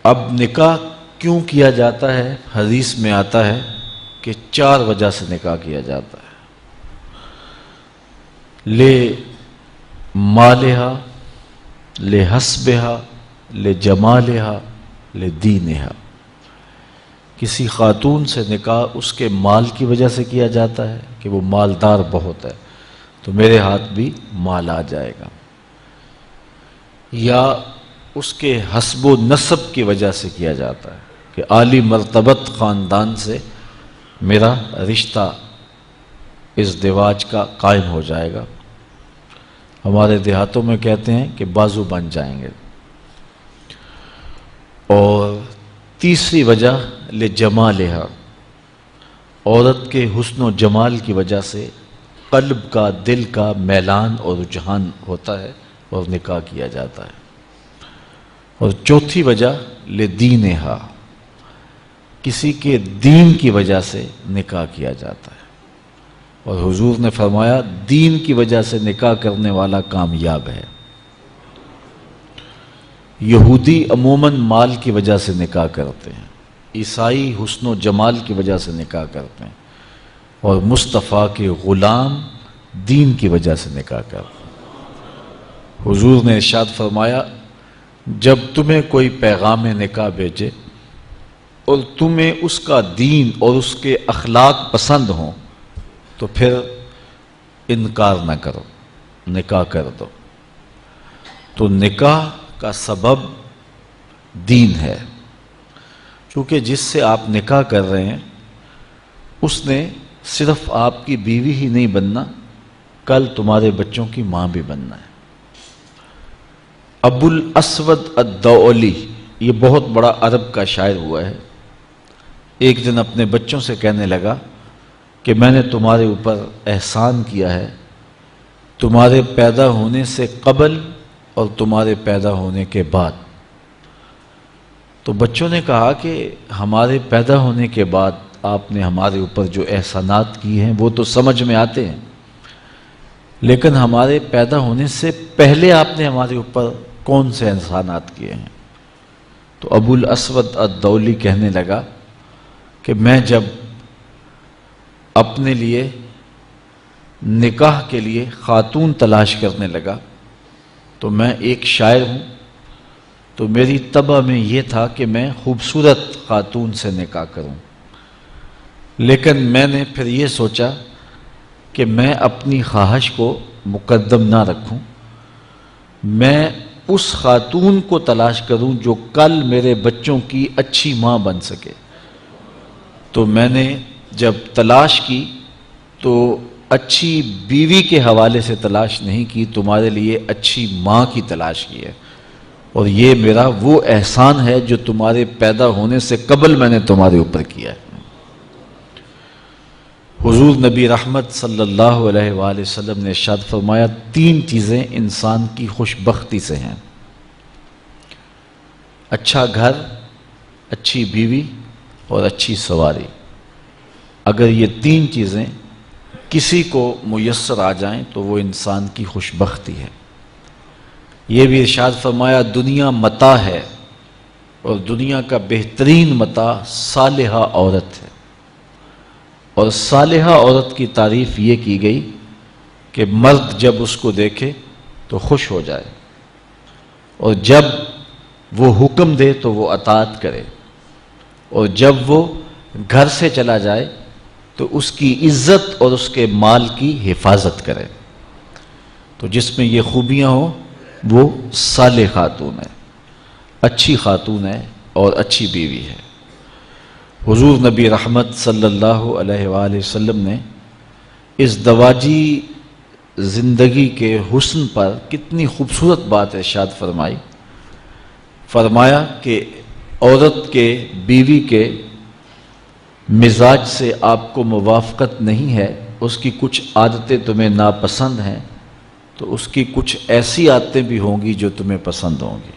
اب نکاح کیوں کیا جاتا ہے؟ حدیث میں آتا ہے کہ 4 وجہ سے نکاح کیا جاتا ہے۔ لے مالہا، لے حسبہا، لے جمالہا، لے دینہا۔ کسی خاتون سے نکاح اس کے مال کی وجہ سے کیا جاتا ہے کہ وہ مالدار بہت ہے تو میرے ہاتھ بھی مال آ جائے گا، یا اس کے حسب و نسب کی وجہ سے کیا جاتا ہے کہ عالی مرتبت خاندان سے میرا رشتہ ازدواج کا قائم ہو جائے گا۔ ہمارے دیہاتوں میں کہتے ہیں کہ بازو بن جائیں گے۔ اور تیسری وجہ لجمالہا، عورت کے حسن و جمال کی وجہ سے قلب کا، دل کا میلان اور رجحان ہوتا ہے اور نکاح کیا جاتا ہے۔ اور چوتھی وجہ لدینہا، کسی کے دین کی وجہ سے نکاح کیا جاتا ہے، اور حضور نے فرمایا دین کی وجہ سے نکاح کرنے والا کامیاب ہے۔ یہودی عموماً مال کی وجہ سے نکاح کرتے ہیں، عیسائی حسن و جمال کی وجہ سے نکاح کرتے ہیں، اور مصطفیٰ کے غلام دین کی وجہ سے نکاح کرتے ہیں۔ حضور نے ارشاد فرمایا جب تمہیں کوئی پیغام نکاح بھیجے اور تمہیں اس کا دین اور اس کے اخلاق پسند ہوں تو پھر انکار نہ کرو، نکاح کر دو۔ تو نکاح کا سبب دین ہے، کیونکہ جس سے آپ نکاح کر رہے ہیں اس نے صرف آپ کی بیوی ہی نہیں بننا، کل تمہارے بچوں کی ماں بھی بننا ہے۔ ابو الاسود الدؤلی، یہ بہت بڑا عرب کا شاعر ہوا ہے، ایک دن اپنے بچوں سے کہنے لگا کہ میں نے تمہارے اوپر احسان کیا ہے، تمہارے پیدا ہونے سے قبل اور تمہارے پیدا ہونے کے بعد۔ تو بچوں نے کہا کہ ہمارے پیدا ہونے کے بعد آپ نے ہمارے اوپر جو احسانات کیے ہیں وہ تو سمجھ میں آتے ہیں، لیکن ہمارے پیدا ہونے سے پہلے آپ نے ہمارے اوپر کون سے احسانات کیے ہیں؟ تو ابو الاسود الدؤلی کہنے لگا کہ میں جب اپنے لیے نکاح کے لیے خاتون تلاش کرنے لگا تو میں ایک شاعر ہوں، تو میری طبع میں یہ تھا کہ میں خوبصورت خاتون سے نکاح کروں، لیکن میں نے پھر یہ سوچا کہ میں اپنی خواہش کو مقدم نہ رکھوں، میں اس خاتون کو تلاش کروں جو کل میرے بچوں کی اچھی ماں بن سکے۔ تو میں نے جب تلاش کی تو اچھی بیوی کے حوالے سے تلاش نہیں کی، تمہارے لیے اچھی ماں کی تلاش کی ہے، اور یہ میرا وہ احسان ہے جو تمہارے پیدا ہونے سے قبل میں نے تمہارے اوپر کیا ہے۔ حضور نبی رحمت صلی اللہ علیہ وآلہ وسلم نے ارشاد فرمایا 3 چیزیں انسان کی خوش بختی سے ہیں، اچھا گھر، اچھی بیوی اور اچھی سواری۔ اگر یہ 3 چیزیں کسی کو میسر آ جائیں تو وہ انسان کی خوش بختی ہے۔ یہ بھی ارشاد فرمایا دنیا متاع ہے اور دنیا کا بہترین متاع صالحہ عورت ہے، اور صالحہ عورت کی تعریف یہ کی گئی کہ مرد جب اس کو دیکھے تو خوش ہو جائے، اور جب وہ حکم دے تو وہ اطاعت کرے، اور جب وہ گھر سے چلا جائے تو اس کی عزت اور اس کے مال کی حفاظت کرے۔ تو جس میں یہ خوبیاں ہوں وہ صالح خاتون ہے، اچھی خاتون ہے اور اچھی بیوی ہے۔ حضور نبی رحمت صلی اللہ علیہ وآلہ وسلم نے اس دواجی زندگی کے حسن پر کتنی خوبصورت بات ارشاد فرمائی، فرمایا کہ عورت کے، بیوی کے مزاج سے آپ کو موافقت نہیں ہے، اس کی کچھ عادتیں تمہیں ناپسند ہیں تو اس کی کچھ ایسی عادتیں بھی ہوں گی جو تمہیں پسند ہوں گی۔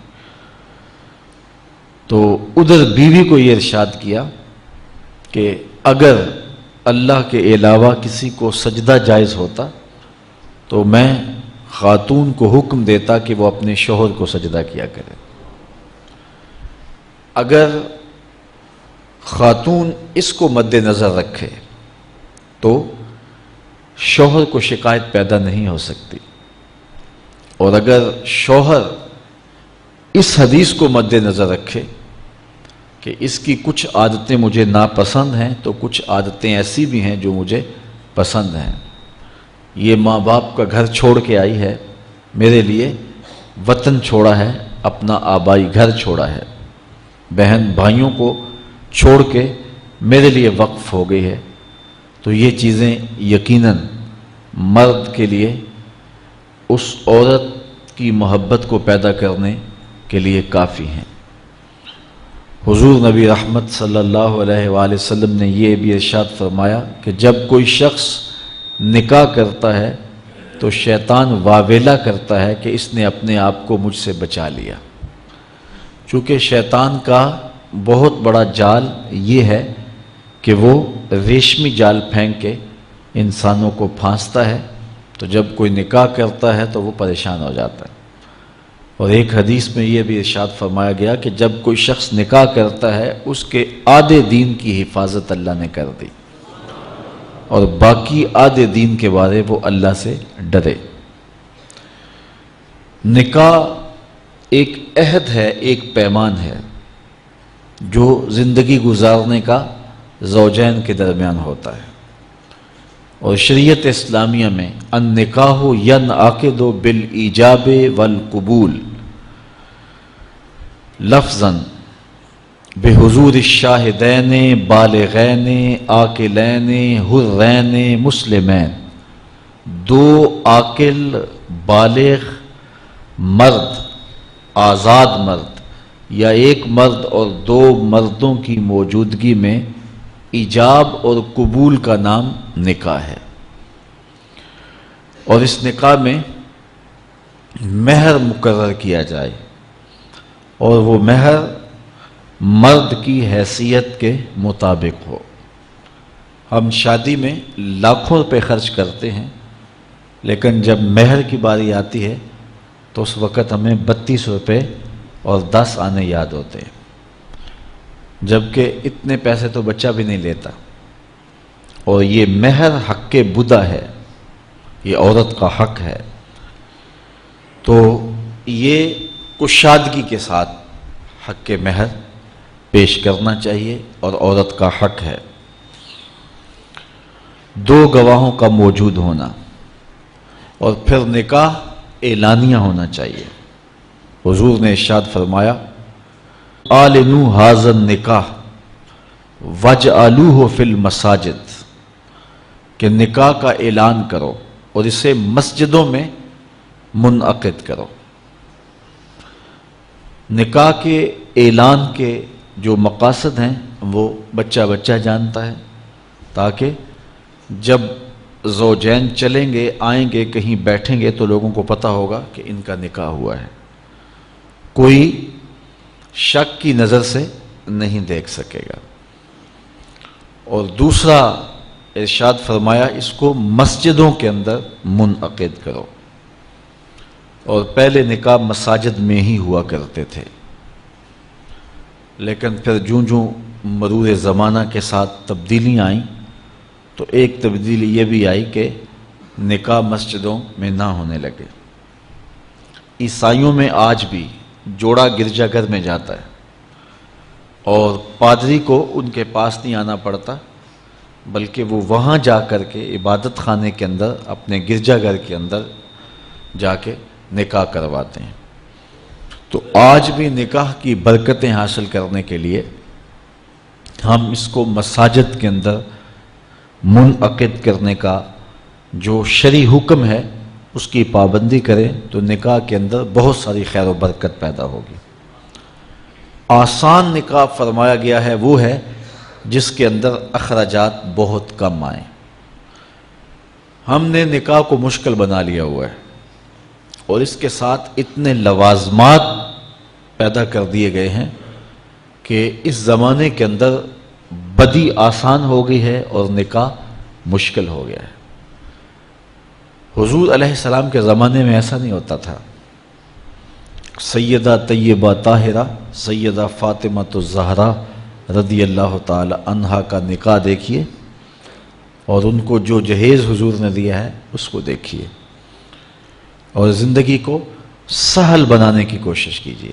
تو ادھر بیوی کو یہ ارشاد کیا کہ اگر اللہ کے علاوہ کسی کو سجدہ جائز ہوتا تو میں خاتون کو حکم دیتا کہ وہ اپنے شوہر کو سجدہ کیا کرے۔ اگر خاتون اس کو مد نظر رکھے تو شوہر کو شکایت پیدا نہیں ہو سکتی، اور اگر شوہر اس حدیث کو مد نظر رکھے کہ اس کی کچھ عادتیں مجھے ناپسند ہیں تو کچھ عادتیں ایسی بھی ہیں جو مجھے پسند ہیں، یہ ماں باپ کا گھر چھوڑ کے آئی ہے، میرے لیے وطن چھوڑا ہے، اپنا آبائی گھر چھوڑا ہے، بہن بھائیوں کو چھوڑ کے میرے لیے وقف ہو گئی ہے، تو یہ چیزیں یقیناً مرد کے لیے اس عورت کی محبت کو پیدا کرنے کے لیے کافی ہیں۔ حضور نبی رحمت صلی اللہ علیہ وآلہ وسلم نے یہ بھی ارشاد فرمایا کہ جب کوئی شخص نکاح کرتا ہے تو شیطان واویلا کرتا ہے کہ اس نے اپنے آپ کو مجھ سے بچا لیا، چونکہ شیطان کا بہت بڑا جال یہ ہے کہ وہ ریشمی جال پھینک کے انسانوں کو پھانستا ہے، تو جب کوئی نکاح کرتا ہے تو وہ پریشان ہو جاتا ہے۔ اور ایک حدیث میں یہ بھی ارشاد فرمایا گیا کہ جب کوئی شخص نکاح کرتا ہے اس کے آدھے دین کی حفاظت اللہ نے کر دی، اور باقی آدھے دین کے بارے وہ اللہ سے ڈرے۔ نکاح ایک عہد ہے، ایک پیمان ہے جو زندگی گزارنے کا زوجین کے درمیان ہوتا ہے، اور شریعت اسلامیہ میں النکاح ینعقد بالایجاب والقبول لفظاً بحضور الشاہدین بالغین عاقلین حرین مسلمین، دو عاقل بالغ مرد، آزاد مرد یا ایک مرد اور دو مردوں کی موجودگی میں ایجاب اور قبول کا نام نکاح ہے۔ اور اس نکاح میں مہر مقرر کیا جائے، اور وہ مہر مرد کی حیثیت کے مطابق ہو۔ ہم شادی میں لاکھوں روپے خرچ کرتے ہیں، لیکن جب مہر کی باری آتی ہے تو اس وقت ہمیں 32 روپے اور 10 آنے یاد ہوتے ہیں، جبکہ اتنے پیسے تو بچہ بھی نہیں لیتا۔ اور یہ مہر حق بدا ہے، یہ عورت کا حق ہے، تو یہ کشادگی کے ساتھ حق مہر پیش کرنا چاہیے، اور عورت کا حق ہے۔ دو گواہوں کا موجود ہونا، اور پھر نکاح اعلانیہ ہونا چاہیے۔ حضور نے ارشاد فرمایا اعلنوا ھذا النکاح واجعلوہ فی المساجد، کہ نکاح کا اعلان کرو اور اسے مسجدوں میں منعقد کرو۔ نکاح کے اعلان کے جو مقاصد ہیں وہ بچہ بچہ جانتا ہے، تاکہ جب زوجین چلیں گے آئیں گے کہیں بیٹھیں گے تو لوگوں کو پتہ ہوگا کہ ان کا نکاح ہوا ہے، کوئی شک کی نظر سے نہیں دیکھ سکے گا۔ اور دوسرا ارشاد فرمایا اس کو مسجدوں کے اندر منعقد کرو، اور پہلے نکاح مساجد میں ہی ہوا کرتے تھے، لیکن پھر جوں مرور زمانہ کے ساتھ تبدیلیاں آئیں تو ایک تبدیلی یہ بھی آئی کہ نکاح مسجدوں میں نہ ہونے لگے۔ عیسائیوں میں آج بھی جوڑا گرجا گھر میں جاتا ہے، اور پادری کو ان کے پاس نہیں آنا پڑتا، بلکہ وہ وہاں جا کر کے عبادت خانے کے اندر اپنے گرجا گھر کے اندر جا کے نکاح کرواتے ہیں۔ تو آج بھی نکاح کی برکتیں حاصل کرنے کے لیے ہم اس کو مساجد کے اندر منعقد کرنے کا جو شرعی حکم ہے اس کی پابندی کریں تو نکاح کے اندر بہت ساری خیر و برکت پیدا ہوگی۔ آسان نکاح فرمایا گیا ہے وہ ہے جس کے اندر اخراجات بہت کم آئیں۔ ہم نے نکاح کو مشکل بنا لیا ہوا ہے، اور اس کے ساتھ اتنے لوازمات پیدا کر دیے گئے ہیں کہ اس زمانے کے اندر بدی آسان ہو گئی ہے اور نکاح مشکل ہو گیا ہے۔ حضور علیہ السلام کے زمانے میں ایسا نہیں ہوتا تھا۔ سیدہ طیبہ طاہرہ سیدہ فاطمہ الزہرا رضی اللہ تعالی عنہا کا نکاح دیکھیے اور ان کو جو جہیز حضور نے دیا ہے اس کو دیکھیے اور زندگی کو سہل بنانے کی کوشش کیجیے۔